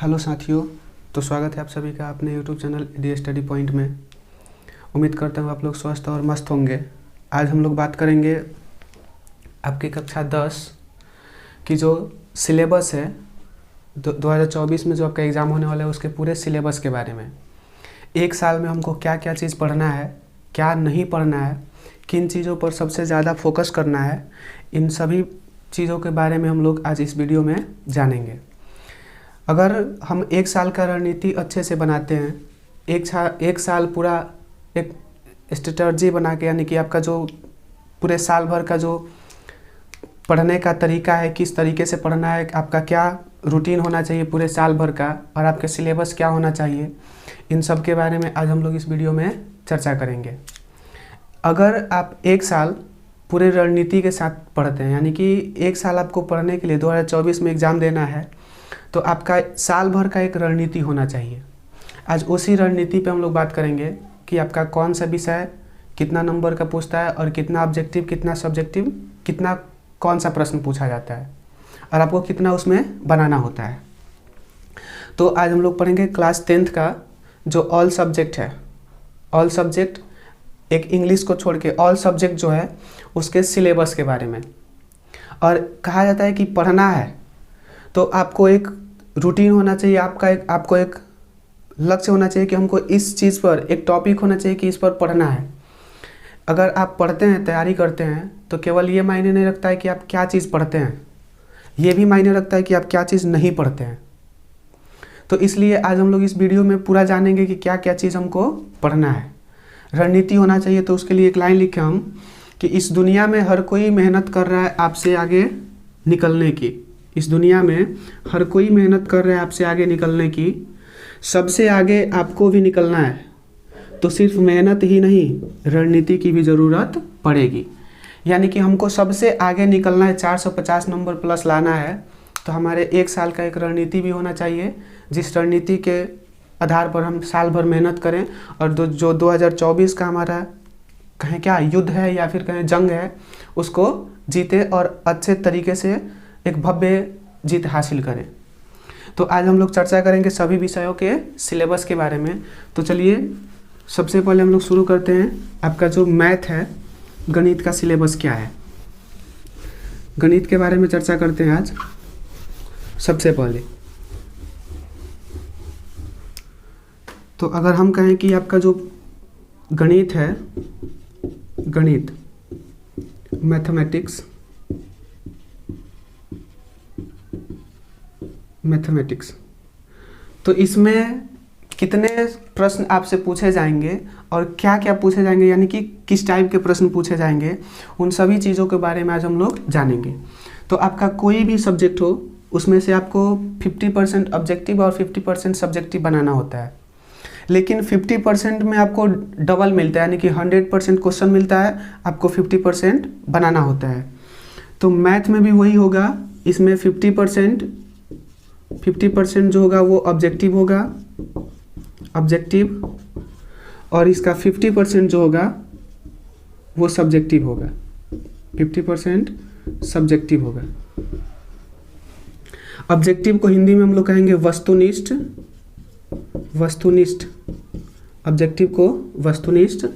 Hello साथियों, तो स्वागत है आप सभी का अपने YouTube channel D study point में। उम्मीद करता हूँ आप लोग स्वस्थ और मस्त होंगे। आज हम लोग बात करेंगे आपकी कक्षा 10 की जो सिलेबस है 2024 में जो आपका एग्ज़ाम होने वाला है उसके पूरे सिलेबस के बारे में। एक साल में हमको क्या क्या चीज़ पढ़ना है, क्या नहीं पढ़ना है, किन चीज़ों पर सबसे ज़्यादा फोकस करना है, इन सभी चीज़ों के बारे में हम लोग आज इस वीडियो में जानेंगे। अगर हम एक साल का रणनीति अच्छे से बनाते हैं, एक साल पूरा एक स्ट्रेटजी बना के, यानी कि आपका जो पूरे साल भर का जो पढ़ने का तरीका है, किस तरीके से पढ़ना है, आपका क्या रूटीन होना चाहिए पूरे साल भर का, और आपके सिलेबस क्या होना चाहिए, इन सब के बारे में आज हम लोग इस वीडियो में चर्चा करेंगे। अगर आप एक साल पूरे रणनीति के साथ पढ़ते हैं, यानी कि एक साल आपको पढ़ने के लिए 2024 में एग्ज़ाम देना है, तो आपका साल भर का एक रणनीति होना चाहिए। आज उसी रणनीति पे हम लोग बात करेंगे कि आपका कौन सा विषय कितना नंबर का पूछता है और कितना ऑब्जेक्टिव, कितना सब्जेक्टिव, कितना कौन सा प्रश्न पूछा जाता है और आपको कितना उसमें बनाना होता है। तो आज हम लोग पढ़ेंगे क्लास 10th का जो ऑल सब्जेक्ट है, ऑल सब्जेक्ट एक इंग्लिश को छोड़ के ऑल सब्जेक्ट जो है उसके सिलेबस के बारे में। और कहा जाता है कि पढ़ना है तो आपको एक रूटीन होना चाहिए, आपको एक लक्ष्य होना चाहिए कि हमको इस चीज़ पर एक टॉपिक होना चाहिए कि इस पर पढ़ना है। अगर आप पढ़ते हैं, तैयारी करते हैं, तो केवल ये मायने नहीं रखता है कि आप क्या चीज़ पढ़ते हैं, ये भी मायने रखता है कि आप क्या चीज़ नहीं पढ़ते हैं। तो इसलिए आज हम लोग इस वीडियो में पूरा जानेंगे कि क्या क्या चीज़ हमको पढ़ना है। रणनीति होना चाहिए, तो उसके लिए एक लाइन लिखे हम कि इस दुनिया में हर कोई मेहनत कर रहा है आपसे आगे निकलने की। इस दुनिया में हर कोई मेहनत कर रहा है आपसे आगे निकलने की, सबसे आगे आपको भी निकलना है, तो सिर्फ मेहनत ही नहीं रणनीति की भी ज़रूरत पड़ेगी। यानी कि हमको सबसे आगे निकलना है, 450 नंबर प्लस लाना है, तो हमारे एक साल का एक रणनीति भी होना चाहिए, जिस रणनीति के आधार पर हम साल भर मेहनत करें और जो 2024 का हमारा कहें क्या युद्ध है या फिर कहें जंग है, उसको जीते और अच्छे तरीके से एक भव्य जीत हासिल करें। तो आज हम लोग चर्चा करेंगे सभी विषयों के सिलेबस के बारे में। तो चलिए सबसे पहले हम लोग शुरू करते हैं। आपका जो मैथ है, गणित का सिलेबस क्या है, गणित के बारे में चर्चा करते हैं आज। सबसे पहले तो अगर हम कहें कि आपका जो गणित है, गणित मैथमेटिक्स, तो इसमें कितने प्रश्न आपसे पूछे जाएंगे और क्या क्या पूछे जाएंगे, यानी कि किस टाइप के प्रश्न पूछे जाएंगे, उन सभी चीज़ों के बारे में आज हम लोग जानेंगे। तो आपका कोई भी सब्जेक्ट हो, उसमें से आपको 50% ऑब्जेक्टिव और 50% सब्जेक्टिव बनाना होता है, लेकिन 50% में आपको डबल मिलता है, यानी कि 100% क्वेश्चन मिलता है, आपको 50% बनाना होता है। तो मैथ में भी वही होगा, इसमें 50% जो होगा वो ऑब्जेक्टिव होगा, ऑब्जेक्टिव, और इसका 50% जो होगा वो सब्जेक्टिव होगा, 50% सब्जेक्टिव होगा। ऑब्जेक्टिव को हिंदी में हम लोग कहेंगे वस्तुनिष्ठ, वस्तुनिष्ठ, ऑब्जेक्टिव को वस्तुनिष्ठ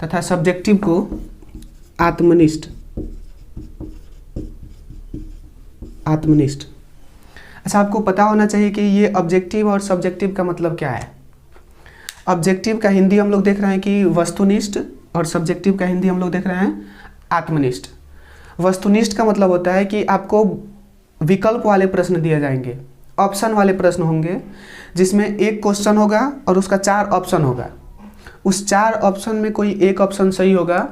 तथा सब्जेक्टिव को आत्मनिष्ठ, आत्मनिष्ठ। अच्छा, आपको पता होना चाहिए कि ये ऑब्जेक्टिव और सब्जेक्टिव का मतलब क्या है। ऑब्जेक्टिव का हिंदी हम लोग देख रहे हैं कि वस्तुनिष्ठ, और सब्जेक्टिव का हिंदी हम लोग देख रहे हैं आत्मनिष्ठ। वस्तुनिष्ठ का मतलब होता है कि आपको विकल्प वाले प्रश्न दिए जाएंगे, ऑप्शन वाले प्रश्न होंगे, जिसमें एक क्वेश्चन होगा और उसका 4 ऑप्शन होगा। उस 4 ऑप्शन में कोई एक ऑप्शन सही होगा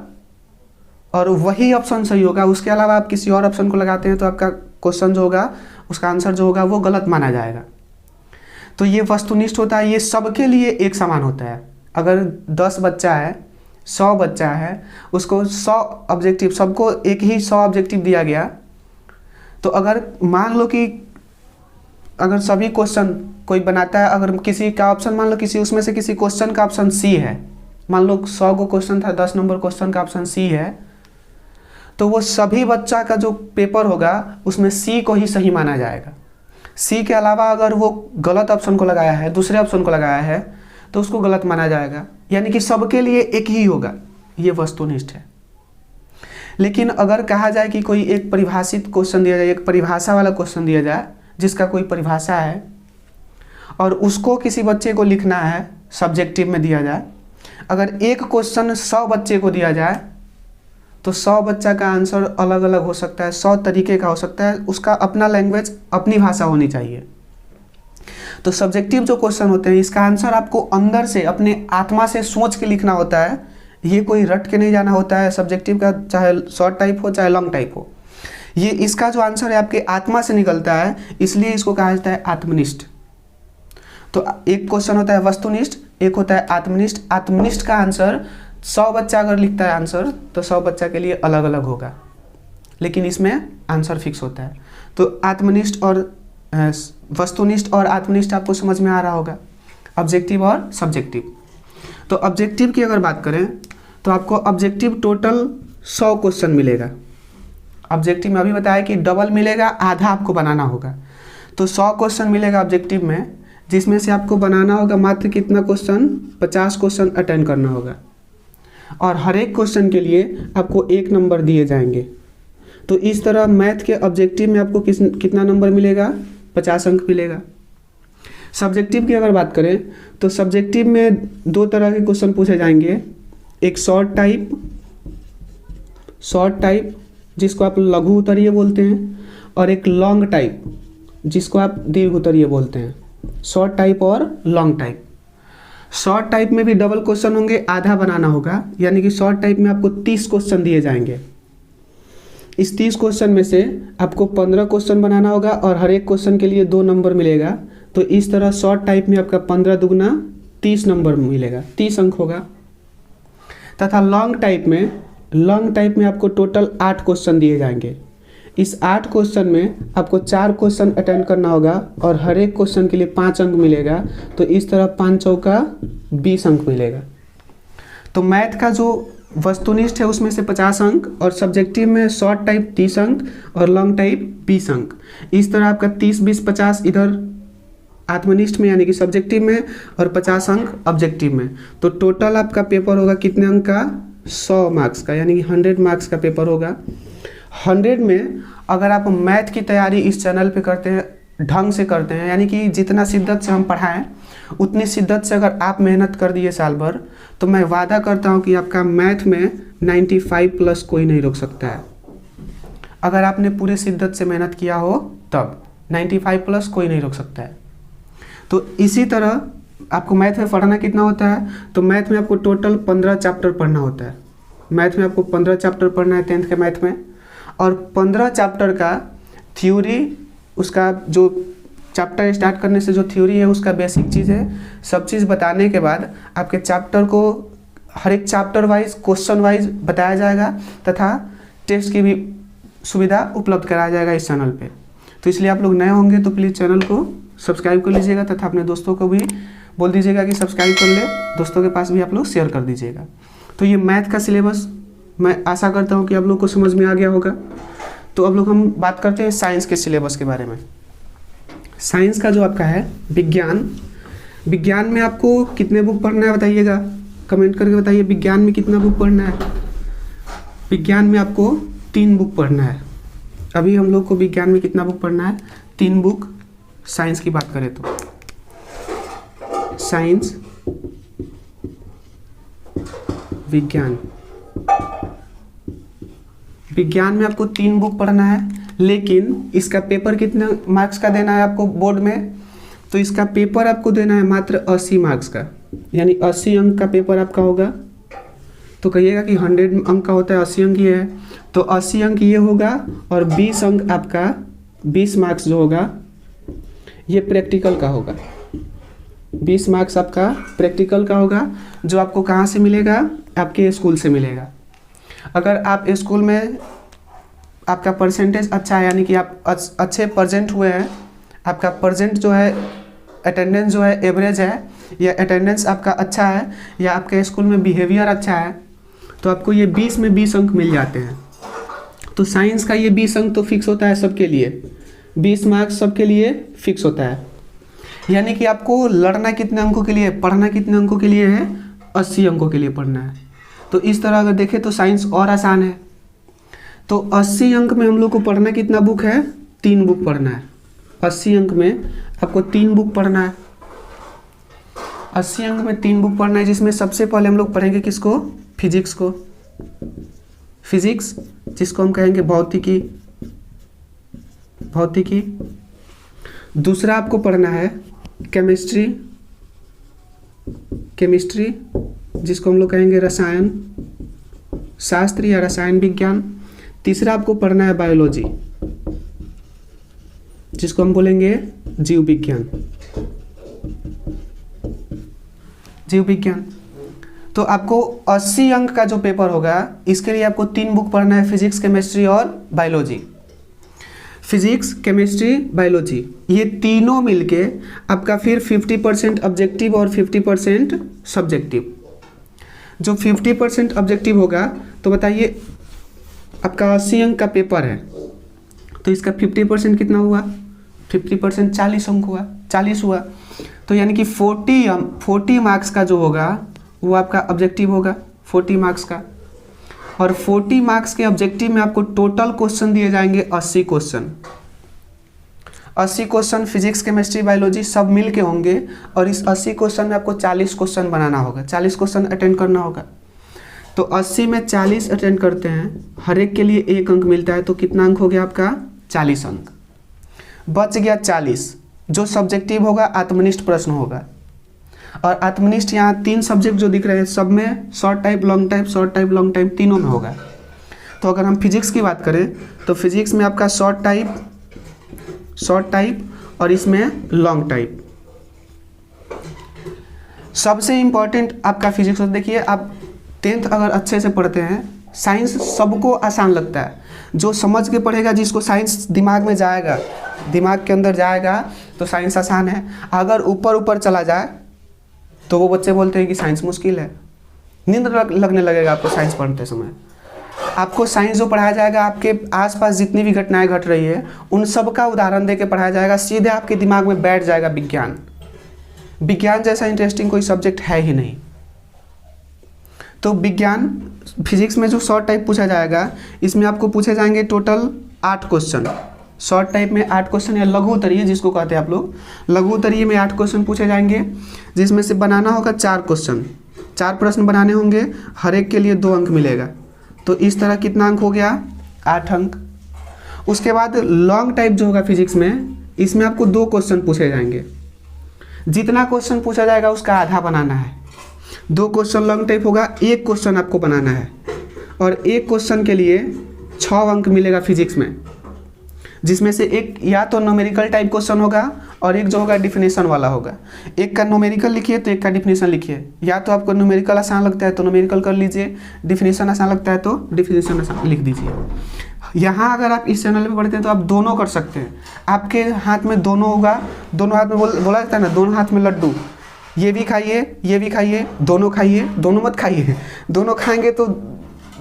और वही ऑप्शन सही होगा, उसके अलावा आप किसी और ऑप्शन को लगाते हैं तो आपका क्वेश्चन जो होगा, उसका आंसर जो होगा वो गलत माना जाएगा। तो ये वस्तुनिष्ठ होता है, ये सबके लिए एक समान होता है। अगर 10 बच्चा है, 100 बच्चा है, उसको 100 ऑब्जेक्टिव, सबको एक ही 100 ऑब्जेक्टिव दिया गया, तो अगर मान लो कि अगर सभी क्वेश्चन कोई बनाता है, अगर किसी का ऑप्शन मान लो किसी उसमें से किसी क्वेश्चन का ऑप्शन सी है, मान लो 100 को क्वेश्चन था, 10 नंबर क्वेश्चन का ऑप्शन सी है, तो वो सभी बच्चा का जो पेपर होगा उसमें सी को ही सही माना जाएगा। सी के अलावा अगर वो गलत ऑप्शन को लगाया है, दूसरे ऑप्शन को लगाया है, तो उसको गलत माना जाएगा, यानी कि सबके लिए एक ही होगा। ये वस्तुनिष्ठ है। लेकिन अगर कहा जाए कि कोई एक परिभाषित क्वेश्चन दिया जाए, एक परिभाषा वाला क्वेश्चन दिया जाए जिसका कोई परिभाषा है और उसको किसी बच्चे को लिखना है, सब्जेक्टिव में दिया जाए, अगर एक क्वेश्चन 100 बच्चे को दिया जाए तो 100 बच्चा का आंसर अलग अलग हो सकता है, 100 तरीके का हो सकता है, उसका अपना लैंग्वेज, अपनी भाषा होनी चाहिए। तो सब्जेक्टिव जो क्वेश्चन होते हैं इसका आंसर आपको अंदर से अपने आत्मा से सोच के लिखना होता है। ये कोई रट के नहीं जाना होता है सब्जेक्टिव का, चाहे शॉर्ट टाइप हो चाहे लॉन्ग टाइप हो। ये इसका जो आंसर है आपके आत्मा से निकलता है, इसलिए इसको कहा जाता है आत्मनिष्ठ। तो एक क्वेश्चन होता है वस्तुनिष्ठ, एक होता है आत्मनिष्ठ। आत्मनिष्ठ का आंसर 100 बच्चा अगर लिखता है आंसर तो 100 बच्चा के लिए अलग अलग होगा, लेकिन इसमें आंसर फिक्स होता है। तो आत्मनिष्ठ और वस्तुनिष्ठ और आत्मनिष्ठ आपको समझ में आ रहा होगा, ऑब्जेक्टिव और सब्जेक्टिव। तो ऑब्जेक्टिव की अगर बात करें तो आपको ऑब्जेक्टिव टोटल 100 क्वेश्चन मिलेगा। ऑब्जेक्टिव में अभी बताया कि डबल मिलेगा, आधा आपको बनाना होगा। तो 100 क्वेश्चन मिलेगा ऑब्जेक्टिव में, जिसमें से आपको बनाना होगा मात्र कितना क्वेश्चन, 50 क्वेश्चन अटेंड करना होगा। और हर एक क्वेश्चन के लिए आपको 1 नंबर दिए जाएंगे। तो इस तरह मैथ के ऑब्जेक्टिव में आपको कितना नंबर मिलेगा, 50 अंक मिलेगा। सब्जेक्टिव की अगर बात करें तो सब्जेक्टिव में 2 तरह के क्वेश्चन पूछे जाएंगे, एक शॉर्ट टाइप जिसको आप लघु उत्तरीय बोलते हैं, और एक लॉन्ग टाइप जिसको आप दीर्घ उत्तरीय बोलते हैं। शॉर्ट टाइप और लॉन्ग टाइप। शॉर्ट टाइप में भी डबल क्वेश्चन होंगे, आधा बनाना होगा, यानी कि शॉर्ट टाइप में आपको 30 क्वेश्चन दिए जाएंगे। इस 30 क्वेश्चन में से आपको 15 क्वेश्चन बनाना होगा और हर एक क्वेश्चन के लिए 2 नंबर मिलेगा। तो इस तरह शॉर्ट टाइप में आपका 15 दुगना 30 नंबर मिलेगा, 30 अंक होगा। तथा लॉन्ग टाइप में आपको टोटल 8 क्वेश्चन दिए जाएंगे। इस 8 क्वेश्चन में आपको 4 क्वेश्चन अटेंड करना होगा और हर एक क्वेश्चन के लिए 5 अंक मिलेगा। तो इस तरह 5 चौका 20 अंक मिलेगा। तो मैथ का जो वस्तुनिष्ठ है उसमें से 50 अंक, और सब्जेक्टिव में शॉर्ट टाइप 30 अंक और लॉन्ग टाइप 20 अंक। इस तरह आपका 30, 20, 50 इधर आत्मनिष्ठ में यानी कि सब्जेक्टिव में, और 50 अंक ऑब्जेक्टिव में। तो टोटल आपका पेपर होगा कितने अंक का, 100 मार्क्स का, यानी कि 100 मार्क्स का पेपर होगा। 100 में अगर आप मैथ की तैयारी इस चैनल पे करते हैं, ढंग से करते हैं, यानी कि जितना शिद्दत से हम पढ़ाएं उतनी शिद्दत से अगर आप मेहनत कर दिए साल भर, तो मैं वादा करता हूं कि आपका मैथ में 95 प्लस कोई नहीं रोक सकता है। अगर आपने पूरे शिद्दत से मेहनत किया हो तब 95 प्लस कोई नहीं रोक सकता है। तो इसी तरह आपको मैथ में पढ़ना कितना होता है, तो मैथ में आपको टोटल 15 चैप्टर पढ़ना होता है। मैथ में आपको 15 चैप्टर पढ़ना है 10th के मैथ में, और 15 चैप्टर का थ्योरी, उसका जो चैप्टर स्टार्ट करने से जो थ्योरी है उसका बेसिक चीज़ है, सब चीज़ बताने के बाद आपके चैप्टर को हर एक चैप्टर वाइज, क्वेश्चन वाइज बताया जाएगा, तथा टेस्ट की भी सुविधा उपलब्ध कराया जाएगा इस चैनल पे। तो इसलिए आप लोग नए होंगे तो प्लीज़ चैनल को सब्सक्राइब कर लीजिएगा, तथा अपने दोस्तों को भी बोल दीजिएगा कि सब्सक्राइब कर ले, दोस्तों के पास भी आप लोग शेयर कर दीजिएगा। तो ये मैथ का सिलेबस मैं आशा करता हूँ कि आप लोग को समझ में आ गया होगा। तो अब लोग हम बात करते हैं साइंस के सिलेबस के बारे में। साइंस का जो आपका है विज्ञान में आपको कितने बुक पढ़ना है बताइएगा, कमेंट करके बताइए। विज्ञान में कितना बुक पढ़ना है? विज्ञान में आपको 3 बुक पढ़ना है। अभी हम लोग को विज्ञान में कितना बुक पढ़ना है? 3 बुक। साइंस की बात करें तो साइंस, विज्ञान में आपको 3 बुक पढ़ना है, लेकिन इसका पेपर कितने मार्क्स का देना है आपको बोर्ड में? तो इसका पेपर आपको देना है मात्र 80 मार्क्स का, यानी 80 अंक का पेपर आपका होगा। तो कहिएगा कि 100 अंक का होता है, 80 अंक ये है, तो 80 अंक ये होगा, और 20 अंक आपका 20 मार्क्स जो होगा ये प्रैक्टिकल का होगा। 20 मार्क्स आपका प्रैक्टिकल का होगा, जो आपको कहाँ से मिलेगा? आपके स्कूल से मिलेगा। अगर आप स्कूल में आपका परसेंटेज अच्छा है, यानी कि आप अच्छे प्रेजेंट हुए हैं, आपका प्रेजेंट जो है, अटेंडेंस जो है एवरेज है, या अटेंडेंस आपका अच्छा है, या आपके स्कूल में बिहेवियर अच्छा है, तो आपको ये 20 में 20 अंक मिल जाते हैं। तो साइंस का ये 20 अंक तो फिक्स होता है सबके लिए। 20 मार्क्स सबके लिए फिक्स होता है। यानी कि आपको लड़ना कितने अंकों के लिए, पढ़ना कितने अंकों के लिए है, 80 अंकों के लिए पढ़ना है। तो इस तरह अगर देखें तो साइंस और आसान है। तो 80 अंक में हम लोग को पढ़ना कितना बुक है, 3 बुक पढ़ना है। 80 अंक में आपको 3 बुक पढ़ना है। 80 अंक में 3 बुक पढ़ना है, जिसमें सबसे पहले हम लोग पढ़ेंगे किसको, फिजिक्स को, फिजिक्स जिसको हम कहेंगे भौतिकी, भौतिकी। दूसरा आपको पढ़ना है केमिस्ट्री, केमिस्ट्री जिसको हम लोग कहेंगे रसायन शास्त्र या रसायन विज्ञान। तीसरा आपको पढ़ना है बायोलॉजी, जिसको हम बोलेंगे जीव विज्ञान, जीव विज्ञान। तो आपको 80 अंक का जो पेपर होगा, इसके लिए आपको 3 बुक पढ़ना है, फिजिक्स, केमिस्ट्री और बायोलॉजी। फिजिक्स, केमिस्ट्री, बायोलॉजी, ये तीनों मिलके आपका फिर 50% ऑब्जेक्टिव और 50% सब्जेक्टिव। जो 50% ऑब्जेक्टिव होगा, तो बताइए आपका 80 अंक का पेपर है, तो इसका 50% कितना हुआ, 50% 40 अंक हुआ, 40 हुआ। तो यानी कि 40 मार्क्स का जो होगा वो आपका ऑब्जेक्टिव होगा, 40 मार्क्स का। और 40 मार्क्स के ऑब्जेक्टिव में आपको टोटल क्वेश्चन दिए जाएंगे 80 question. 80 question physics, chemistry, biology सब मिल के होंगे। और इस 80 क्वेश्चन में आपको 40 क्वेश्चन बनाना होगा, 40 क्वेश्चन अटेंड करना होगा। तो 80 में 40 अटेंड करते हैं, हर एक के लिए 1 अंक मिलता है। तो कितना अंक हो गया आपका, 40 अंक। बच गया 40, जो सब्जेक्टिव होगा आत्मनिष्ठ प्रश्न होगा। और आत्मनिष्ठ यहाँ 3 सब्जेक्ट जो दिख रहे हैं, सब में short type, long type, short type, long type तीनों में होगा। तो अगर हम फिजिक्स की बात करें तो फिजिक्स में आपका शॉर्ट टाइप और इसमें लॉन्ग टाइप। सबसे इम्पॉर्टेंट आपका फिजिक्स, देखिए आप 10th अगर अच्छे से पढ़ते हैं, साइंस सबको आसान लगता है। जो समझ के पढ़ेगा, जिसको साइंस दिमाग में जाएगा, दिमाग के अंदर जाएगा, तो साइंस आसान है। अगर ऊपर ऊपर चला जाए तो वो बच्चे बोलते हैं कि साइंस मुश्किल है, नींद लगने लगेगा आपको साइंस पढ़ते समय। आपको साइंस जो पढ़ाया जाएगा, आपके आसपास जितनी भी घटनाएं घट रही है उन सब का उदाहरण देके पढ़ाया जाएगा, सीधे आपके दिमाग में बैठ जाएगा विज्ञान। विज्ञान जैसा इंटरेस्टिंग कोई सब्जेक्ट है ही नहीं। तो विज्ञान फिजिक्स में जो शॉर्ट टाइप पूछा जाएगा, इसमें आपको पूछे जाएंगे टोटल 8 क्वेश्चन। शॉर्ट टाइप में 8 क्वेश्चन, या लघु उत्तरीय जिसको कहते हैं आप लोग, लघु उत्तरीय में 8 क्वेश्चन पूछे जाएंगे, जिसमें से बनाना होगा 4 क्वेश्चन। 4 प्रश्न बनाने होंगे, हर एक के लिए 2 अंक मिलेगा। तो इस तरह कितना अंक हो गया, 8 अंक। उसके बाद लॉन्ग टाइप जो होगा फिजिक्स में, इसमें आपको 2 क्वेश्चन पूछे जाएंगे। जितना क्वेश्चन पूछा जाएगा उसका आधा बनाना है। 2 क्वेश्चन लॉन्ग टाइप होगा, 1 क्वेश्चन आपको बनाना है। और 1 क्वेश्चन के लिए 6 अंक मिलेगा फिजिक्स में, जिसमें से एक या तो न्यूमेरिकल टाइप क्वेश्चन होगा और एक जो होगा डिफिनेशन वाला होगा। एक का न्यूमेरिकल लिखिए तो एक का डिफिनेशन लिखिए। या तो आपको न्यूमेरिकल आसान लगता है तो न्यूमेरिकल कर लीजिए, डिफिनेशन आसान लगता है तो डिफिनेशन आसान लिख दीजिए। यहाँ अगर आप इस चैनल पे पढ़ते हैं तो आप दोनों कर सकते हैं। आपके हाथ में दोनों होगा, दोनों हाथ में बोला जाता है ना, दोनों हाथ में लड्डू। ये भी खाइए, ये भी खाइए, दोनों खाइए, दोनों मत खाइए। दोनों खाएंगे तो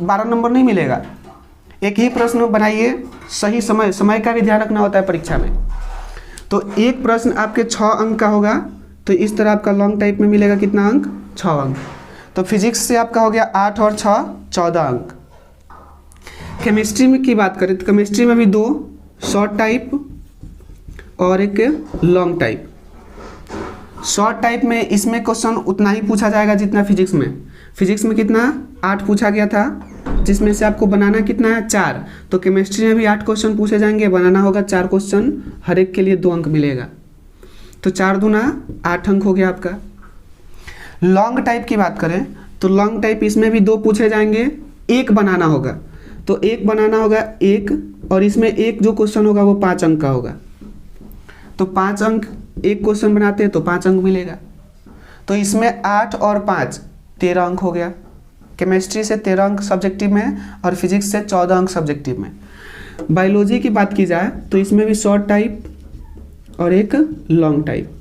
12 नंबर नहीं मिलेगा। एक ही प्रश्न बनाइए, सही समय का भी ध्यान रखना होता है परीक्षा में। तो एक प्रश्न आपके 6 अंक का होगा, तो इस तरह आपका लॉन्ग टाइप में मिलेगा कितना अंक, 6 अंक। तो फिजिक्स से आपका हो गया 8 और 6 14 अंक। केमिस्ट्री में की बात करें तो केमिस्ट्री में भी 2 शॉर्ट टाइप और एक लॉन्ग टाइप। शॉर्ट टाइप में इसमें क्वेश्चन उतना ही पूछा जाएगा जितना फिजिक्स में। फिजिक्स में कितना 8 पूछा गया था, जिसमें से आपको बनाना कितना है 4। तो केमिस्ट्री में भी 8 क्वेश्चन पूछे जाएंगे, बनाना होगा 4 क्वेश्चन, हर एक के लिए 2 अंक मिलेगा। तो 4 दूना 8 अंक हो गया आपका। लॉन्ग टाइप की बात करें तो लॉन्ग टाइप इसमें भी 2 पूछे जाएंगे, 1 बनाना होगा। तो 1 बनाना होगा 1, और इसमें एक जो क्वेश्चन होगा वो 5 अंक का होगा। तो 5 अंक, 1 क्वेश्चन बनाते हैं तो 5 अंक मिलेगा। तो इसमें 8 और 5 13 अंक हो गया। केमिस्ट्री से 13 अंक सब्जेक्टिव में और फिजिक्स से 14 अंक सब्जेक्टिव में। बायोलॉजी की बात की जाए तो इसमें भी शॉर्ट टाइप और एक लॉन्ग टाइप।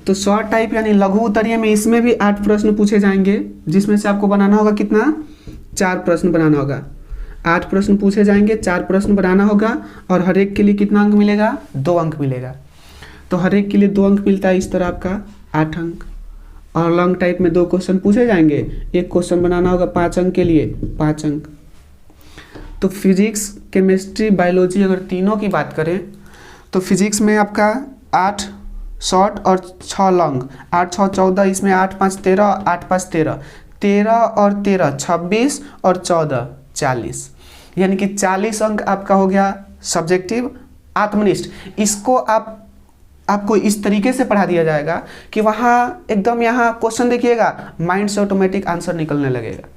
तो शॉर्ट टाइप यानी लघु उत्तरीय में इसमें भी 8 प्रश्न पूछे जाएंगे, जिसमें से आपको बनाना होगा कितना, 4 प्रश्न बनाना होगा। 8 प्रश्न पूछे जाएंगे, 4 प्रश्न बनाना होगा और हर एक के लिए कितना अंक मिलेगा, 2 अंक मिलेगा। तो हर एक के लिए 2 अंक मिलता है, इस तरह आपका 8 अंक। और लॉन्ग टाइप में 2 क्वेश्चन पूछे जाएंगे, एक क्वेश्चन बनाना होगा 5 अंक के लिए, 5 अंक। तो फिजिक्स, केमिस्ट्री, बायोलॉजी अगर तीनों की बात करें तो फिजिक्स में आपका 8 शॉर्ट और 6 लॉन्ग, 8 6 14, इसमें 8 5 13, 8 5 13, 13 और 13 26 और 14 40, यानी कि 40 अंक आपका हो गया सब्जेक्टिव आत्मनिष्ठ। इसको आपको इस तरीके से पढ़ा दिया जाएगा कि वहाँ एकदम, यहाँ क्वेश्चन देखिएगा, माइंड से ऑटोमेटिक आंसर निकलने लगेगा,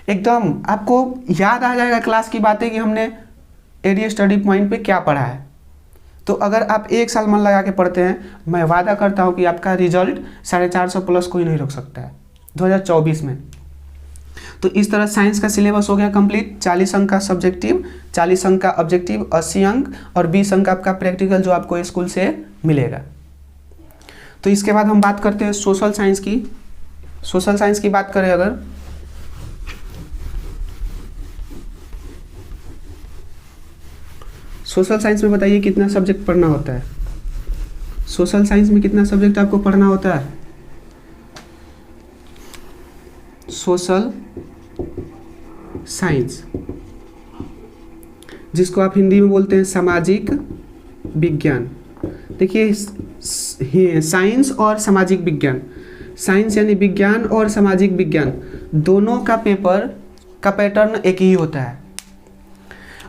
एकदम आपको याद आ जाएगा क्लास की बातें कि हमने एडी स्टडी पॉइंट पे क्या पढ़ा है। तो अगर आप 1 साल मन लगा के पढ़ते हैं, मैं वादा करता हूँ कि आपका रिजल्ट 450 प्लस कोई नहीं रोक सकता है 2024 में। तो इस तरह साइंस का सिलेबस हो गया कंप्लीट। 40 अंक का सब्जेक्टिव, 40 अंक का ऑब्जेक्टिव, 80 अंक और 20 अंक आपका प्रैक्टिकल जो आपको स्कूल से मिलेगा। तो इसके बाद हम बात करते हैं सोशल साइंस की। सोशल साइंस की बात करें अगर, सोशल साइंस में बताइए कितना सब्जेक्ट पढ़ना होता है। सोशल साइंस में कितना सब्जेक्ट आपको पढ़ना होता है? सोशल साइंस, जिसको आप हिंदी में बोलते हैं सामाजिक विज्ञान। देखिए साइंस और सामाजिक विज्ञान, साइंस यानी विज्ञान और सामाजिक विज्ञान, दोनों का पेपर का पैटर्न एक ही होता है।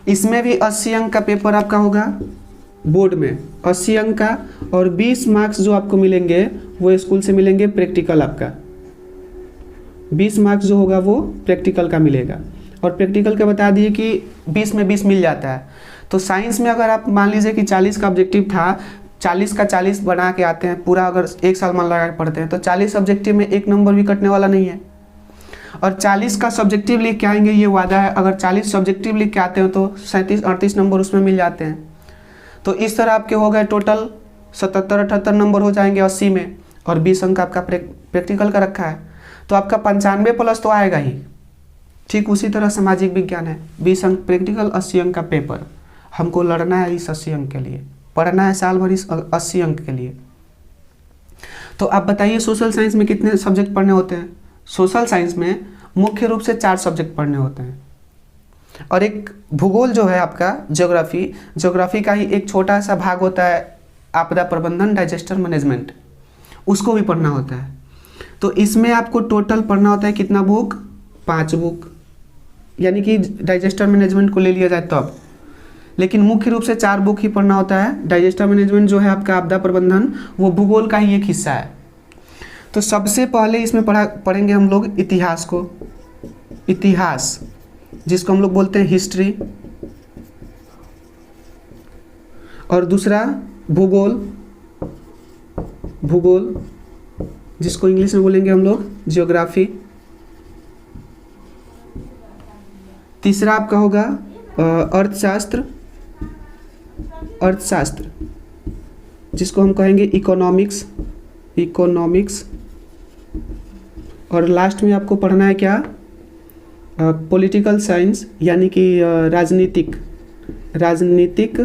इसमें भी 80 अंक का पेपर आपका होगा बोर्ड में, 80 अंक का, और 20 मार्क्स जो आपको मिलेंगे वो स्कूल से मिलेंगे प्रैक्टिकल आपका। 20 मार्क्स जो होगा वो प्रैक्टिकल का मिलेगा। और प्रैक्टिकल का बता दिए कि 20 में 20 मिल जाता है। तो साइंस में अगर आप मान लीजिए कि 40 का ऑब्जेक्टिव था, 40 का 40 बना के आते हैं पूरा, अगर 1 साल मन लगा के पढ़ते हैं तो 40 ऑब्जेक्टिव में 1 नंबर भी कटने वाला नहीं है। और 40 का सब्जेक्टिव लिख के आएंगे, ये वादा है, अगर 40 सब्जेक्टिव लिख के आते हो तो 37-38 नंबर उसमें मिल जाते हैं। तो इस तरह आपके हो गए टोटल 77-78 नंबर हो जाएंगे 80 में, और 20 अंक आपका प्रैक्टिकल का रखा है, तो आपका 95 प्लस तो आएगा ही। ठीक उसी तरह सामाजिक विज्ञान है, 20 अंक प्रैक्टिकल, 80 अंक का पेपर। हमको लड़ना है इस 80 अंक के लिए, पढ़ना है साल भर इस 80 अंक के लिए। तो आप बताइए सोशल साइंस में कितने सब्जेक्ट पढ़ने होते हैं? सोशल साइंस में मुख्य रूप से 4 सब्जेक्ट पढ़ने होते हैं, और एक भूगोल जो है आपका ज्योग्राफी, ज्योग्राफी का ही एक छोटा सा भाग होता है आपदा प्रबंधन, डिजास्टर मैनेजमेंट, उसको भी पढ़ना होता है। तो इसमें आपको टोटल पढ़ना होता है कितना बुक? 5 बुक, यानी कि डिजास्टर मैनेजमेंट को ले लिया जाए तब, लेकिन मुख्य रूप से 4 बुक ही पढ़ना होता है। डिजास्टर मैनेजमेंट जो है आपका आपदा प्रबंधन, वो भूगोल का ही एक हिस्सा है। तो सबसे पहले इसमें पढ़ेंगे हम लोग इतिहास को, इतिहास जिसको हम लोग बोलते हैं हिस्ट्री, और दूसरा भूगोल, भूगोल जिसको इंग्लिश में बोलेंगे हम लोग जियोग्राफी। तीसरा आपका होगा अर्थशास्त्र, अर्थशास्त्र जिसको हम कहेंगे इकोनॉमिक्स, इकोनॉमिक्स। और लास्ट में आपको पढ़ना है क्या? पॉलिटिकल साइंस, यानी कि राजनीतिक, राजनीतिक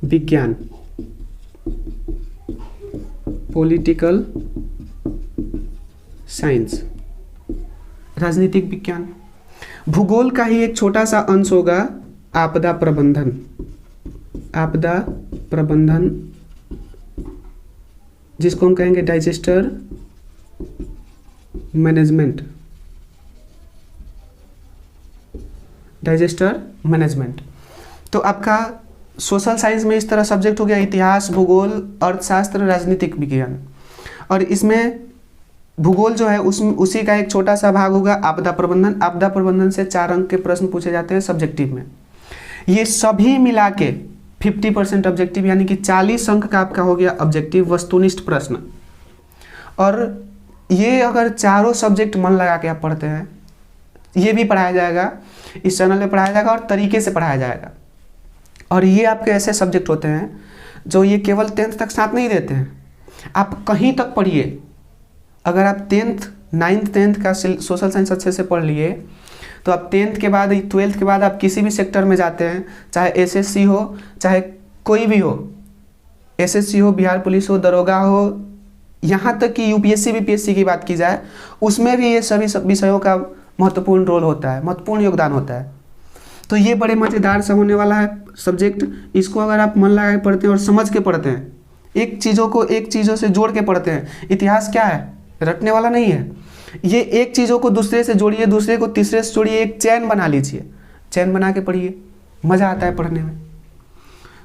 विज्ञान, पॉलिटिकल साइंस, राजनीतिक विज्ञान। भूगोल का ही एक छोटा सा अंश होगा आपदा प्रबंधन, आपदा प्रबंधन जिसको हम कहेंगे डिजास्टर मैनेजमेंट, डिजास्टर मैनेजमेंट। तो आपका सोशल साइंस में इस तरह सब्जेक्ट हो गया इतिहास, भूगोल, अर्थशास्त्र, राजनीतिक विज्ञान। और इसमें भूगोल जो है उसी का एक छोटा सा भाग होगा आपदा प्रबंधन। आपदा प्रबंधन से 4 अंक के प्रश्न पूछे जाते हैं सब्जेक्टिव में। ये सभी मिला के 50% ऑब्जेक्टिव, यानी कि 40 अंक का आपका हो गया ऑब्जेक्टिव वस्तुनिष्ठ प्रश्न। और ये अगर चारों सब्जेक्ट मन लगा के आप पढ़ते हैं, ये भी पढ़ाया जाएगा, इस चैनल में पढ़ाया जाएगा और तरीके से पढ़ाया जाएगा। और ये आपके ऐसे सब्जेक्ट होते हैं जो ये केवल 10th तक साथ नहीं देते हैं, आप कहीं तक पढ़िए। अगर आप 10th 9th 10th का सोशल साइंस अच्छे से पढ़ लिए तो आप 10th के बाद 12th के बाद आप किसी भी सेक्टर में जाते हैं, चाहे एसएससी हो चाहे कोई भी हो, एसएससी हो, बिहार पुलिस हो, दरोगा हो, यहाँ तक कि यूपीएससी बीपीएससी की बात की जाए उसमें भी ये सभी विषयों का महत्वपूर्ण रोल होता है, महत्वपूर्ण योगदान होता है। तो ये बड़े मज़ेदार सा होने वाला है सब्जेक्ट। इसको अगर आप मन लगा के पढ़ते हैं और समझ के पढ़ते हैं, एक चीज़ों से जोड़ के पढ़ते हैं। इतिहास क्या है, रटने वाला नहीं है। ये एक चीज़ों को दूसरे से जोड़िए, दूसरे को तीसरे से जोड़िए, एक चैन बना लीजिए, चैन बना के पढ़िए, मज़ा आता है पढ़ने में।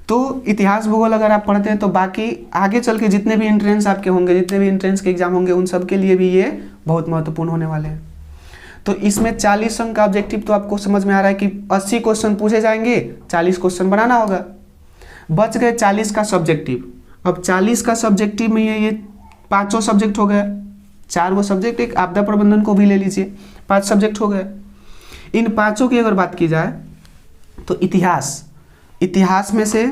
तो इतिहास भूगोल अगर आप पढ़ते हैं तो बाकी आगे चल के जितने भी एंट्रेंस आपके होंगे, जितने भी एंट्रेंस के एग्जाम होंगे, उन सब के लिए भी ये बहुत महत्वपूर्ण होने वाले हैं। तो इसमें 40 अंक का ऑब्जेक्टिव तो आपको समझ में आ रहा है कि 80 क्वेश्चन पूछे जाएंगे, 40 क्वेश्चन बनाना होगा। बच गए 40 का सब्जेक्टिव। अब 40 का सब्जेक्टिव में ये 5 सब्जेक्ट हो गए, 4 वो सब्जेक्ट, एक आपदा प्रबंधन को भी ले लीजिए, 5 सब्जेक्ट हो गए। इन 5 की अगर बात की जाए तो इतिहास में से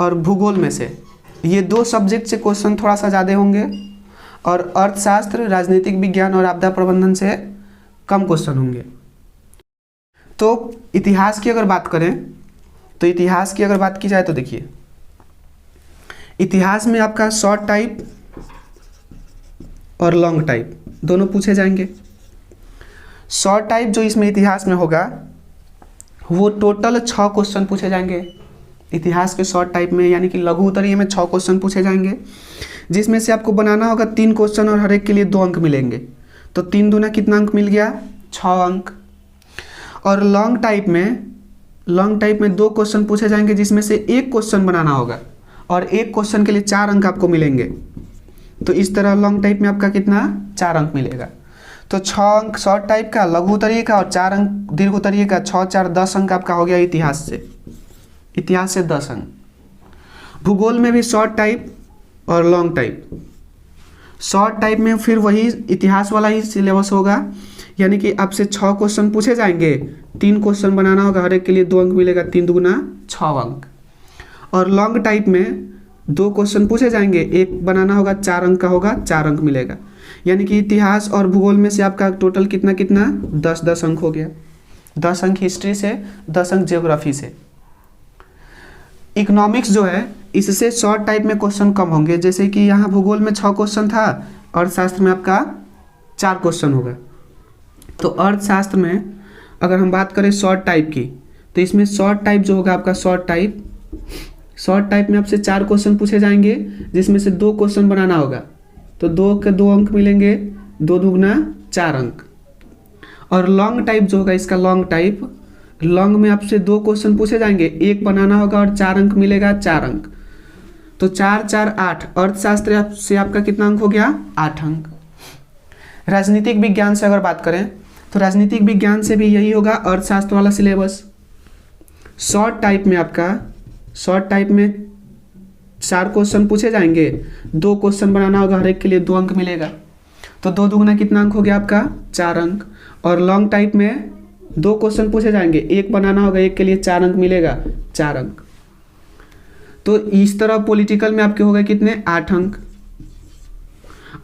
और भूगोल में से ये 2 सब्जेक्ट से क्वेश्चन थोड़ा सा ज़्यादा होंगे, और अर्थशास्त्र, राजनीतिक विज्ञान और आपदा प्रबंधन से कम क्वेश्चन होंगे। तो इतिहास की अगर बात करें तो इतिहास की अगर बात की जाए तो देखिए, इतिहास में आपका शॉर्ट टाइप और लॉन्ग टाइप दोनों पूछे जाएंगे। शॉर्ट टाइप जो इसमें इतिहास में होगा वो टोटल 6 क्वेश्चन पूछे जाएंगे इतिहास के शॉर्ट टाइप में, यानी कि लघु उत्तरीय में 6 क्वेश्चन पूछे जाएंगे, जिसमें से आपको बनाना होगा 3 क्वेश्चन और हर एक के लिए 2 अंक मिलेंगे। तो 3 दूना कितना अंक मिल गया, 6 अंक। और लॉन्ग टाइप में 2 क्वेश्चन पूछे जाएंगे, जिसमें से 1 क्वेश्चन बनाना होगा और 1 क्वेश्चन के लिए 4 अंक आपको मिलेंगे। तो इस तरह लॉन्ग टाइप में आपका कितना, 4 अंक मिलेगा। तो 6 अंक शॉर्ट टाइप का, लघु उत्तरीय का, और 4 अंक दीर्घ उत्तरीय का, 6 4 10 अंक आपका हो गया इतिहास से 10 अंक। भूगोल में भी शॉर्ट टाइप और लॉन्ग टाइप। शॉर्ट टाइप में फिर वही इतिहास वाला ही सिलेबस होगा, यानी कि आपसे 6 क्वेश्चन पूछे जाएंगे, 3 क्वेश्चन बनाना होगा, हर एक के लिए 2 अंक मिलेगा, 3 दूना 6 अंक। और लॉन्ग टाइप में 2 क्वेश्चन पूछे जाएंगे, 1 बनाना होगा, 4 अंक का होगा, 4 अंक मिलेगा। यानी कि इतिहास और भूगोल में से आपका टोटल कितना 10 अंक हो गया। 10 अंक हिस्ट्री से, 10 अंक ज्योग्राफी से। इकोनॉमिक्स जो है इससे शॉर्ट टाइप में क्वेश्चन कम होंगे, जैसे कि यहाँ भूगोल में 6 क्वेश्चन था, अर्थशास्त्र में आपका 4 क्वेश्चन होगा। तो अर्थशास्त्र में अगर हम बात करें शॉर्ट टाइप की, तो इसमें शॉर्ट टाइप जो होगा आपका शॉर्ट टाइप में आपसे 4 क्वेश्चन पूछे जाएंगे, जिसमें से 2 क्वेश्चन बनाना होगा। तो 2 के 2 अंक मिलेंगे, 2 दूगुना 4 अंक। और लॉन्ग टाइप जो होगा इसका लॉन्ग में आपसे 2 क्वेश्चन पूछे जाएंगे, 1 बनाना होगा और 4 अंक मिलेगा, 4 अंक। तो 4 4 8, अर्थशास्त्र से आपका कितना अंक हो गया, 8 अंक। राजनीतिक विज्ञान से अगर बात करें तो राजनीतिक विज्ञान से भी यही होगा, अर्थशास्त्र वाला सिलेबस। शॉर्ट टाइप में 4 क्वेश्चन पूछे जाएंगे, 2 क्वेश्चन बनाना होगा, हर एक के लिए 2 अंक मिलेगा। तो 2 दूगुना कितना अंक हो गया आपका, 4 अंक। और लॉन्ग टाइप में 2 क्वेश्चन पूछे जाएंगे, 1 बनाना होगा, 1 के लिए 4 अंक मिलेगा, 4 अंक। तो इस तरह पॉलिटिकल में आपके हो गए कितने, 8 अंक।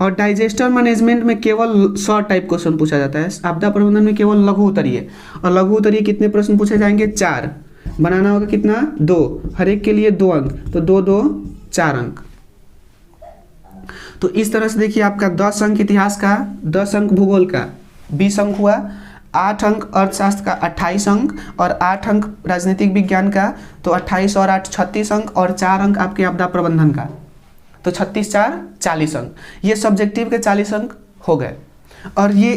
और डाइजेस्टर मैनेजमेंट में केवल शॉर्ट टाइप क्वेश्चन पूछा जाता है। आपदा प्रबंधन में केवल लघु उत्तरीय, और लघु उत्तरीय कितने प्रश्न पूछे जाएंगे, 4। बनाना होगा कितना, 2, हर एक के लिए 2 अंक। तो 2 2 4 अंक। तो इस तरह से देखिए आपका 10 अंक इतिहास का, 10 अंक भूगोल का, 20 अंक हुआ, 8 अंक अर्थशास्त्र का, 28 अंक, और 8 अंक राजनीतिक विज्ञान का, तो 28 और 8 36 अंक, और 4 अंक आपके आपदा प्रबंधन का, तो 36 4 40 अंक। ये सब्जेक्टिव के 40 अंक हो गए। और ये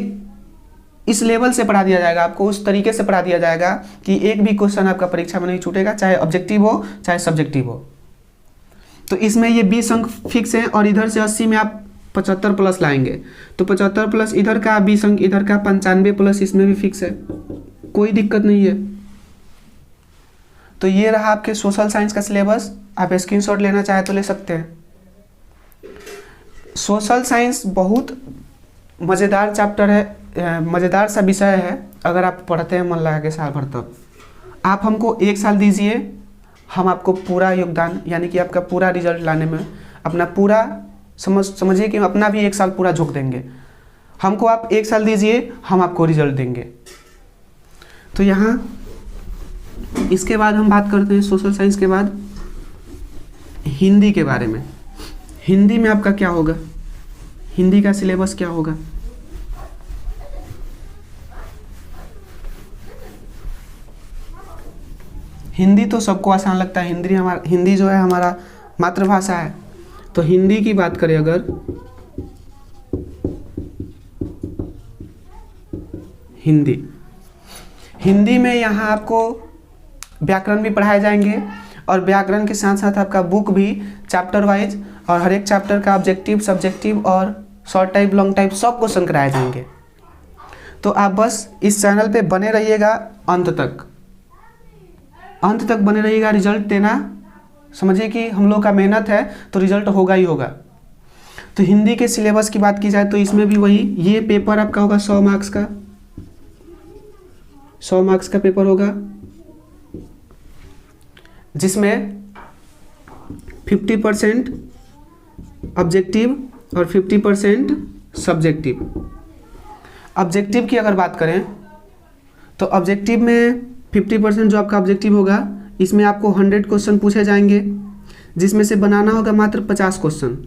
इस लेवल से पढ़ा दिया जाएगा आपको, उस तरीके से पढ़ा दिया जाएगा कि एक भी क्वेश्चन आपका परीक्षा में नहीं छूटेगा, चाहे ऑब्जेक्टिव हो चाहे सब्जेक्टिव हो। तो इसमें ये 20 अंक फिक्स हैं, और इधर से 80 में आप 75 प्लस लाएंगे, तो 75 प्लस इधर का, 20 अंक इधर का, 95 प्लस इसमें भी फिक्स है, कोई दिक्कत नहीं है। तो ये रहा आपके सोशल साइंस का सिलेबस। आप स्क्रीनशॉट लेना चाहे तो ले सकते हैं। सोशल साइंस बहुत मज़ेदार चैप्टर है, मज़ेदार सा विषय है। अगर आप पढ़ते हैं मन लगा के साल भर, तब आप हमको 1 साल दीजिए, हम आपको पूरा योगदान, यानी कि आपका पूरा रिजल्ट लाने में अपना पूरा समझिए कि अपना भी 1 साल पूरा झोंक देंगे। हमको आप 1 साल दीजिए, हम आपको रिजल्ट देंगे। तो यहाँ इसके बाद हम बात करते हैं सोशल साइंस के बाद हिंदी के बारे में। हिंदी में आपका क्या होगा, हिंदी का सिलेबस क्या होगा? हिंदी तो सबको आसान लगता है, हिंदी जो है हमारा मातृभाषा है। तो हिंदी की बात करें अगर, हिंदी में यहाँ आपको व्याकरण भी पढ़ाए जाएंगे और व्याकरण के साथ साथ आपका बुक भी चैप्टर वाइज और हर एक चैप्टर का ऑब्जेक्टिव, सब्जेक्टिव और शॉर्ट टाइप, लॉन्ग टाइप सब क्वेश्चन कराए जाएंगे। तो आप बस इस चैनल पे बने रहिएगा अंत तक बने रहिएगा। रिजल्ट देना, समझिए कि हम लोग का मेहनत है तो रिजल्ट होगा ही होगा। तो हिंदी के सिलेबस की बात की जाए तो इसमें भी वही, ये पेपर आपका होगा 100 मार्क्स का, 100 मार्क्स का पेपर होगा, जिसमें 50% ऑब्जेक्टिव और 50% सब्जेक्टिव। ऑब्जेक्टिव की अगर बात करें तो ऑब्जेक्टिव में 50% जो आपका ऑब्जेक्टिव होगा, इसमें आपको 100 क्वेश्चन पूछे जाएंगे, जिसमें से बनाना होगा मात्र 50 क्वेश्चन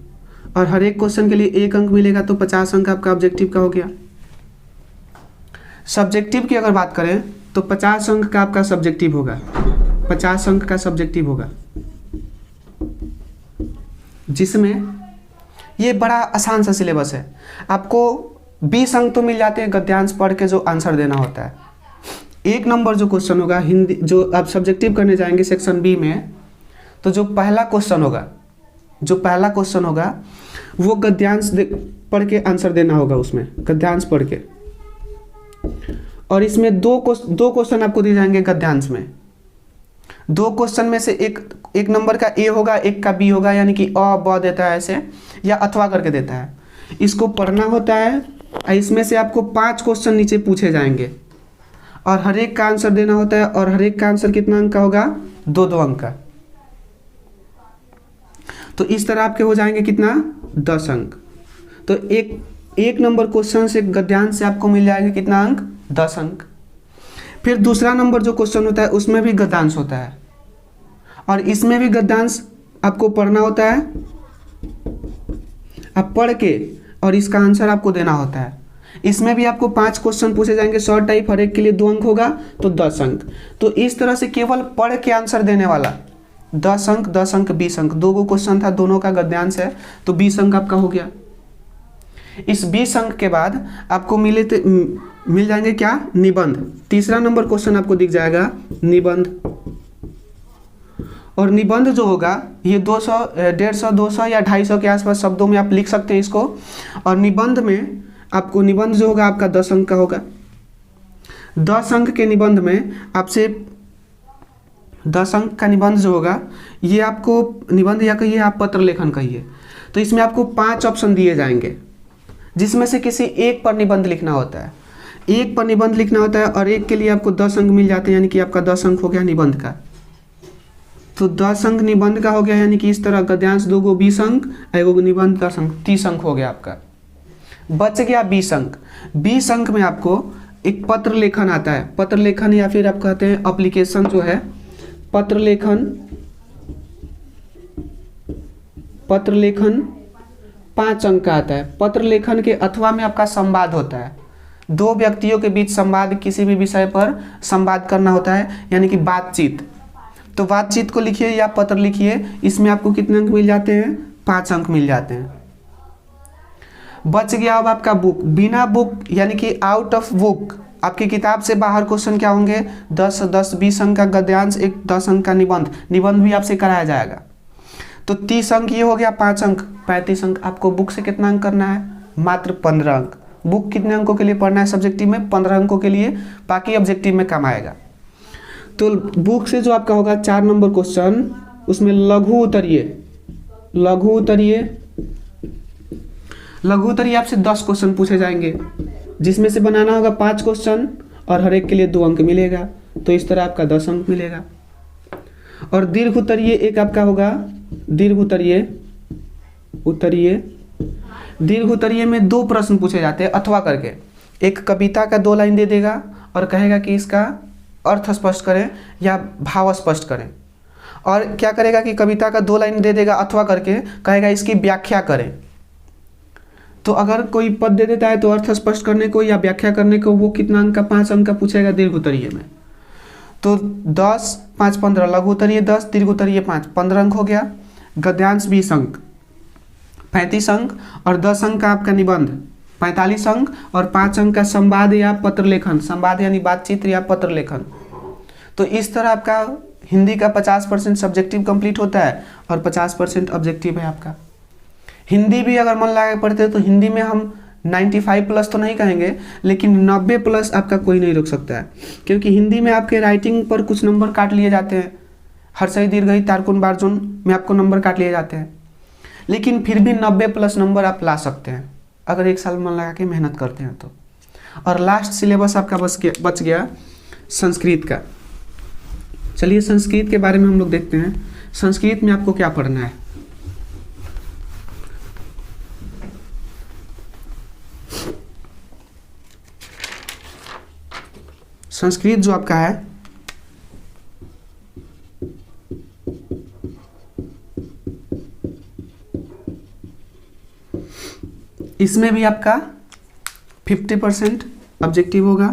और हर एक क्वेश्चन के लिए 1 अंक मिलेगा। तो 50 अंक आपका ऑब्जेक्टिव का हो गया। सब्जेक्टिव की अगर बात करें तो 50 अंक का आपका सब्जेक्टिव होगा, 50 अंक का सब्जेक्टिव होगा, जिसमें ये बड़ा आसान सा सिलेबस है। आपको 20 अंक तो मिल जाते हैं गद्यांश पढ़ के जो आंसर देना होता है। 1 नंबर जो क्वेश्चन होगा हिंदी, जो आप सब्जेक्टिव करने जाएंगे सेक्शन बी में, तो जो पहला क्वेश्चन होगा वो गद्यांश पढ़ के आंसर देना होगा, उसमें गद्यांश पढ़ के। और इसमें दो क्वेश्चन आपको दिए जाएंगे गद्यांश में। 2 क्वेश्चन में से एक नंबर का ए होगा, एक का बी होगा, यानी कि अ ब देता है ऐसे या अथवा करके देता है। इसको पढ़ना होता है। इसमें से आपको 5 क्वेश्चन नीचे पूछे जाएंगे और हर एक का आंसर देना होता है। और हर एक का आंसर कितना अंक का होगा? 2-2 अंक का। तो इस तरह आपके हो जाएंगे कितना? 10 अंक। तो एक नंबर क्वेश्चन से गद्यांश से आपको मिल जाएगा कितना अंक? 10 अंक। फिर दूसरा नंबर जो क्वेश्चन होता है उसमें भी गद्यांश होता है और इसमें भी गद्यांश आपको पढ़ना होता है। आप पढ़ के और इसका आंसर आपको देना होता है। इसमें भी आपको 5 क्वेश्चन पूछे जाएंगे, शॉर्ट टाइप, हर एक के लिए 2 अंक होगा, तो 10 अंक। तो इस तरह से केवल पढ़ के आंसर देने वाला 10 अंक, 10 अंक, 20 अंक। 2 क्वेश्चन था, दोनों का गद्यांश है, तो 20 अंक आपका हो गया। इस 20 अंक के बाद आपको मिल जाएंगे क्या? निबंध। तीसरा नंबर क्वेश्चन आपको दिख जाएगा निबंध। और निबंध जो होगा ये 200, 150, 200 या 250 के आसपास शब्दों में आप लिख सकते हैं इसको। और निबंध में आपको निबंध जो होगा आपका 10 अंक का होगा। 10 अंक के निबंध में आपसे 10 अंक का निबंध जो होगा, ये आपको निबंध या कहिए आप पत्र लेखन कहिए, तो इसमें आपको 5 ऑप्शन दिए जाएंगे, जिसमें से किसी एक पर निबंध लिखना होता है। एक पर निबंध लिखना होता है और एक के लिए आपको 10 अंक मिल जाते हैं, यानी कि आपका 10 अंक हो गया निबंध का। तो 10 अंक निबंध का हो गया, यानी कि इस तरह गद्यांश 2 20 अंक, एगो निबंध 10 अंक, 30 अंक हो गया आपका। बच गया 20 अंक। 20 अंक में आपको एक पत्र लेखन आता है। पत्र लेखन या फिर आप कहते हैं एप्लीकेशन जो है, पत्र लेखन 5 अंक का आता है। पत्र लेखन के अथवा में आपका संवाद होता है। 2 व्यक्तियों के बीच संवाद, किसी भी विषय पर संवाद करना होता है, यानी कि बातचीत। तो बातचीत को लिखिए या पत्र लिखिए, इसमें आपको कितने अंक मिल जाते हैं? 5 अंक मिल जाते हैं। बच गया अब आपका बुक। बिना बुक यानी कि आउट ऑफ बुक, आपकी किताब से बाहर क्वेश्चन क्या होंगे? 10, 20 अंक का गद्यांश, एक 10 अंक का निबंध। निबंध भी आपसे कराया जाएगा। तो 30 अंक ये हो गया, 5 अंक, 35 अंक। आपको बुक से कितना अंक करना है? मात्र 15 अंक। बुक कितने अंकों के लिए पढ़ना है सब्जेक्टिव में? 15 अंकों के लिए, बाकी ऑब्जेक्टिव में कम आएगा। तो बुक से जो आपका होगा 4 नंबर क्वेश्चन, उसमें लघु उत्तरीय आपसे 10 क्वेश्चन पूछे जाएंगे, जिसमें से बनाना होगा 5 क्वेश्चन और हर एक के लिए 2 अंक मिलेगा। तो इस तरह आपका 10 अंक मिलेगा। और दीर्घ उत्तरीय एक आपका होगा दीर्घ उत्तरीय में 2 प्रश्न पूछे जाते हैं अथवा करके। एक कविता का 2 लाइन दे देगा और कहेगा कि इसका अर्थ स्पष्ट करें या भाव स्पष्ट करें। और क्या करेगा कि कविता का 2 लाइन दे देगा अथवा करके, कहेगा इसकी व्याख्या करें। तो अगर कोई पद दे देता है तो अर्थ स्पष्ट करने को या व्याख्या करने को वो कितना अंक का, 5 अंक का पूछेगा दीर्घ उत्तरीय में। तो 10, 5, 15, लघु उत्तरीय 10, दीर्घ उत्तरीय 5, 15 अंक हो गया। गद्यांश 20 अंक, 35 अंक, और 10 अंक का आपका निबंध 45 अंक, और 5 अंक का संवाद या पत्र लेखन, संवाद यानी बातचीत या पत्र लेखन। तो इस तरह आपका हिंदी का 50% सब्जेक्टिव कंप्लीट होता है और 50% ऑब्जेक्टिव है आपका। हिंदी भी अगर मन लगा के पढ़ते हैं तो हिंदी में हम 95 प्लस तो नहीं कहेंगे, लेकिन 90 प्लस आपका कोई नहीं रोक सकता है, क्योंकि हिंदी में आपके राइटिंग पर कुछ नंबर काट लिए जाते हैं। हर्षई दीर्घई तारकुन बारजुन में आपको नंबर काट लिए जाते हैं, लेकिन फिर भी 90 प्लस नंबर आप ला सकते हैं अगर 1 साल मन लगा के मेहनत करते हैं तो। और लास्ट सिलेबस आपका बच गया संस्कृत का। चलिए संस्कृत के बारे में हम लोग देखते हैं। संस्कृत में आपको क्या पढ़ना है। संस्कृत जो आपका है इसमें भी आपका 50% ऑब्जेक्टिव होगा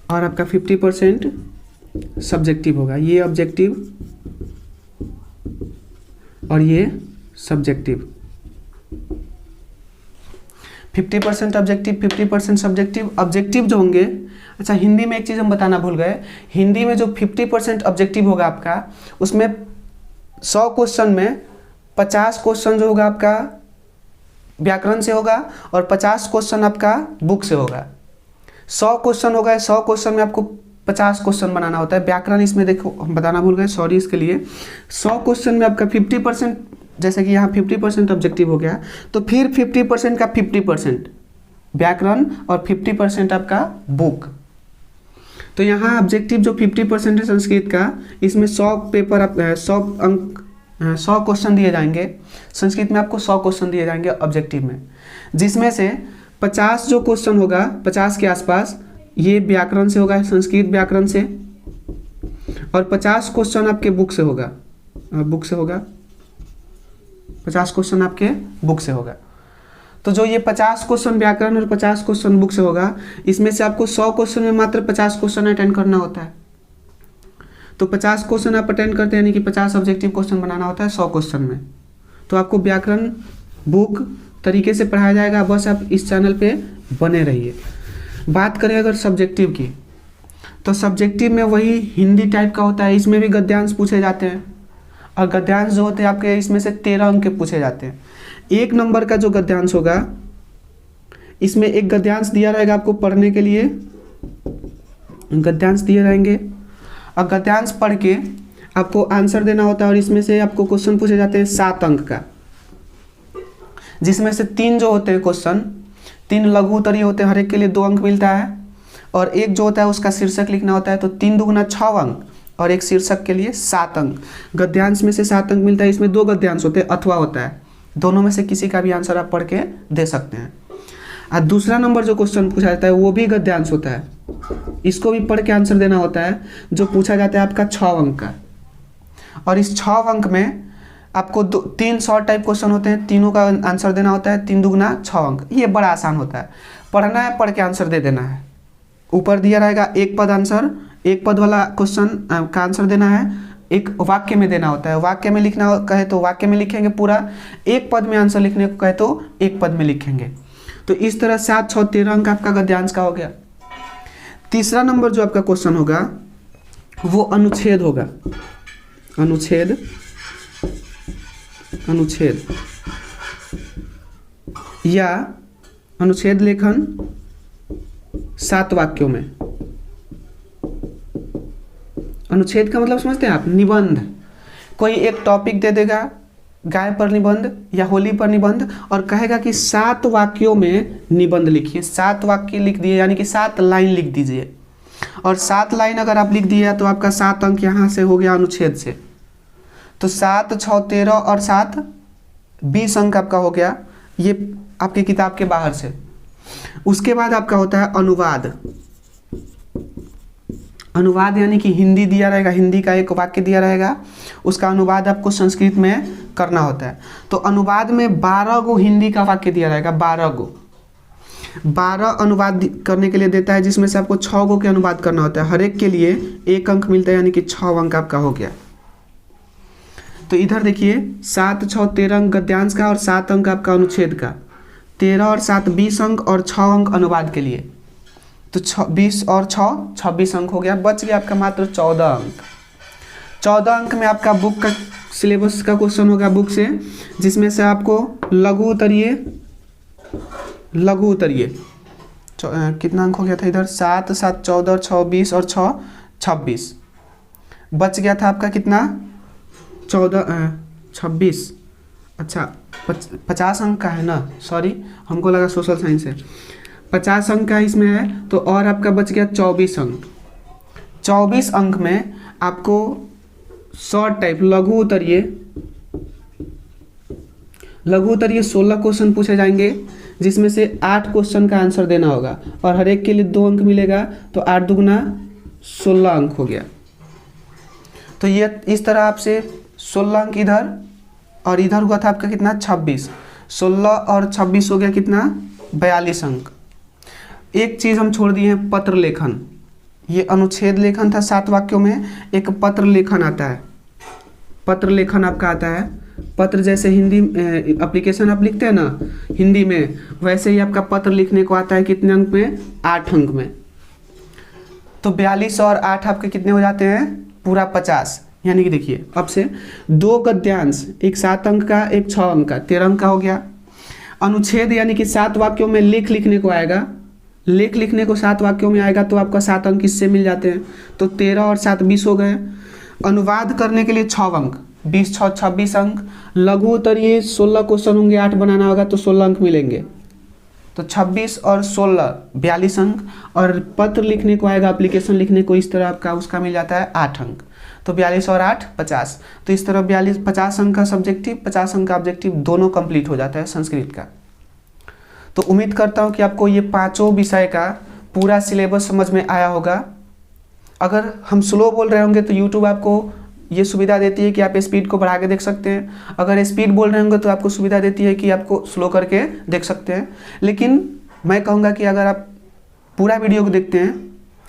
और आपका 50% सब्जेक्टिव होगा। ये ऑब्जेक्टिव और ये सब्जेक्टिव। 50% objective, 50% subjective. ऑब्जेक्टिव जो होंगे, अच्छा हिंदी में एक चीज़ हम बताना भूल गए, हिंदी में जो 50% ऑब्जेक्टिव होगा आपका, उसमें 100 क्वेश्चन में 50 क्वेश्चन जो होगा आपका व्याकरण से होगा और 50 क्वेश्चन आपका बुक से होगा। 100 क्वेश्चन होगा, 100 क्वेश्चन में आपको 50 क्वेश्चन बनाना होता है। व्याकरण इसमें देखो हम बताना भूल गए, सॉरी इसके लिए। 100 क्वेश्चन में आपका 50%, जैसे कि यहाँ 50% ऑब्जेक्टिव हो गया, तो फिर 50% का 50% व्याकरण और 50% आपका बुक। तो यहाँ ऑब्जेक्टिव जो 50% है संस्कृत का, इसमें 100 पेपर आप 100 अंक 100 क्वेश्चन दिए जाएंगे। संस्कृत में आपको 100 क्वेश्चन दिए जाएंगे ऑब्जेक्टिव में, जिसमें से 50 जो क्वेश्चन होगा 50 के आसपास ये व्याकरण से होगा, संस्कृत व्याकरण से, और 50 क्वेश्चन आपके बुक से होगा, 50 क्वेश्चन आपके बुक से होगा। तो जो ये 50 क्वेश्चन व्याकरण और 50 क्वेश्चन बुक से होगा, इसमें से आपको 100 क्वेश्चन में मात्र 50 क्वेश्चन अटेंड करना होता है। तो 50 क्वेश्चन आप अटेंड करते हैं, यानी कि 50 ऑब्जेक्टिव क्वेश्चन बनाना होता है 100 क्वेश्चन में। तो आपको व्याकरण बुक तरीके से पढ़ाया जाएगा, बस आप इस चैनल पे बने रहिए। बात करें अगर सब्जेक्टिव की, तो सब्जेक्टिव में वही हिंदी टाइप का होता है। इसमें भी गद्यांश पूछे जाते हैं, और गद्यांश जो होते हैं आपके इसमें से 13 अंक के पूछे जाते हैं। 1 नंबर का जो गद्यांश होगा, इसमें एक गद्यांश दिया रहेगा आपको पढ़ने के लिए, गद्यांश दिए रहेंगे, और गद्यांश पढ़ के आपको आंसर देना होता है। और इसमें से आपको क्वेश्चन पूछे जाते हैं 7 अंक का, जिसमें से 3 जो होते हैं क्वेश्चन, 3 लघु उत्तरीय होते हैं, हर एक के लिए 2 अंक मिलता है, और एक जो होता है उसका शीर्षक लिखना होता है। तो 3 दूगुना 6 अंक, और एक शीर्षक के लिए 7 अंक। गद्यांश में से 7 अंक मिलता है। इसमें 2 गद्यांश होते हैं, अथवा होता है, दोनों में से किसी का भी आंसर आप पढ़ के दे सकते हैं। और दूसरा नंबर जो क्वेश्चन पूछा जाता है वो भी गद्यांश होता है, इसको भी पढ़ के आंसर देना होता है, जो पूछा जाता है आपका 6 अंक का। और इस 6 अंक में आपको 3 शॉर्ट टाइप क्वेश्चन होते हैं, तीनों का आंसर देना होता है। 3 दूगुना 6 अंक। ये बड़ा आसान होता है, पढ़ना है, पढ़ के आंसर दे देना है। ऊपर दिया रहेगा 1 पद आंसर, 1 पद वाला क्वेश्चन का आंसर देना है, एक वाक्य में देना होता है। वाक्य में लिखना कहे तो वाक्य में लिखेंगे पूरा, 1 पद में आंसर लिखने को कहे तो 1 पद में लिखेंगे। तो इस तरह 7, 6, 13 अंक आपका गद्यांश का हो गया। तीसरा नंबर जो आपका क्वेश्चन होगा वो अनुच्छेद होगा। अनुच्छेद या अनुच्छेद लेखन 7 वाक्यों में। अनुच्छेद का मतलब समझते हैं आप, निबंध। कोई एक टॉपिक दे देगा, गाय पर निबंध या होली पर निबंध, और कहेगा कि 7 वाक्यों में निबंध लिखिए। 7 वाक्य लिख दिए, यानी कि 7 लाइन लिख दीजिए। और 7 लाइन अगर आप लिख दिए तो आपका 7 अंक यहाँ से हो गया अनुच्छेद से। तो 7, 6, 13 और 7, 20 अंक आपका हो गया, ये आपकी किताब के बाहर से। उसके बाद आपका होता है अनुवाद। अनुवाद यानी कि हिंदी दिया रहेगा, हिंदी का एक वाक्य दिया रहेगा, उसका अनुवाद आपको संस्कृत में करना होता है। तो अनुवाद में 12 गो हिंदी का वाक्य दिया रहेगा, 12 गो, 12 अनुवाद करने के लिए देता है, जिसमें से आपको 6 गो के अनुवाद करना होता है। हर एक के लिए 1 अंक मिलता है, यानी कि 6 अंक आपका हो गया। तो इधर देखिए 7 6 13 अंक गद्यांश का और 7 अंक आपका अनुच्छेद का, 13 और 7 20 अंक और 6 अंक अनुवाद के लिए। तो 20 और 6 26 अंक हो गया। बच गया आपका मात्र 14 अंक। 14 अंक में आपका बुक का सिलेबस का क्वेश्चन होगा बुक से, जिसमें से आपको लघु उतरिए कितना अंक हो गया था इधर, 7 7 14 6 20 और 6 26। बच गया था आपका कितना 26, अच्छा 50 अंक का है ना, सॉरी हमको लगा सोशल साइंस है। 50 अंक का इसमें है, तो और आपका बच गया 24 अंक। 24 अंक में आपको शॉर्ट टाइप लघु उतरिए 16 क्वेश्चन पूछे जाएंगे, जिसमें से 8 क्वेश्चन का आंसर देना होगा और हर एक के लिए 2 अंक मिलेगा। तो 8 दूगुना 16 अंक हो गया। तो ये इस तरह आपसे 16 अंक इधर और इधर हुआ था आपका कितना 26, 16 और 26 हो गया कितना 42 अंक। एक चीज़ हम छोड़ दिए हैं, पत्र लेखन। ये अनुच्छेद लेखन था 7 वाक्यों में, एक पत्र लेखन आता है। पत्र लेखन आपका आता है, पत्र जैसे हिंदी एप्लीकेशन आप लिखते हैं ना हिंदी में, वैसे ही आपका पत्र लिखने को आता है। कितने अंक में 8 अंक में। तो 42 और 8 आपके कितने हो जाते हैं पूरा 50। यानी कि देखिए अब से 2 गद्यांश, एक 7 अंक का एक 6 अंक का, 13 अंक का हो गया। अनुच्छेद यानी कि 7 वाक्यों में लेख लिखने को आएगा, लेख लिखने को 7 वाक्यों में आएगा, तो आपका 7 अंक इससे मिल जाते हैं। तो 13 और 7 20 हो गए। अनुवाद करने के लिए 6 अंक, 20 6 26 अंक। लघु उतरिए 16 क्वेश्चन होंगे, 8 बनाना होगा तो 16 अंक मिलेंगे। तो 26 और 16 42 अंक। और पत्र लिखने को आएगा, एप्लीकेशन लिखने को, इस तरह आपका उसका मिल जाता है 8 अंक। तो 42 और 8 50। तो इस तरह 50 अंक का सब्जेक्टिव, 50 अंक का ऑब्जेक्टिव दोनों कंप्लीट हो जाता है संस्कृत का। तो उम्मीद करता हूँ कि आपको ये 5 विषय का पूरा सिलेबस समझ में आया होगा। अगर हम स्लो बोल रहे होंगे तो यूट्यूब आपको ये सुविधा देती है कि आप स्पीड को बढ़ा के देख सकते हैं। अगर स्पीड बोल रहे होंगे तो आपको सुविधा देती है कि आपको स्लो करके देख सकते हैं। लेकिन मैं कहूँगा कि अगर आप पूरा वीडियो को देखते हैं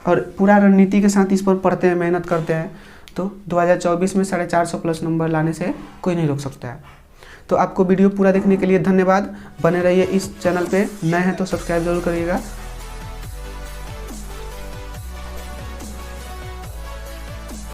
और पूरा रणनीति के साथ इस पर पढ़ते हैं, मेहनत करते हैं, तो 2024 में 450 प्लस नंबर लाने से कोई नहीं रोक सकता है। तो आपको वीडियो पूरा देखने के लिए धन्यवाद। बने रहिए इस चैनल पे, नए हैं तो सब्सक्राइब जरूर करिएगा।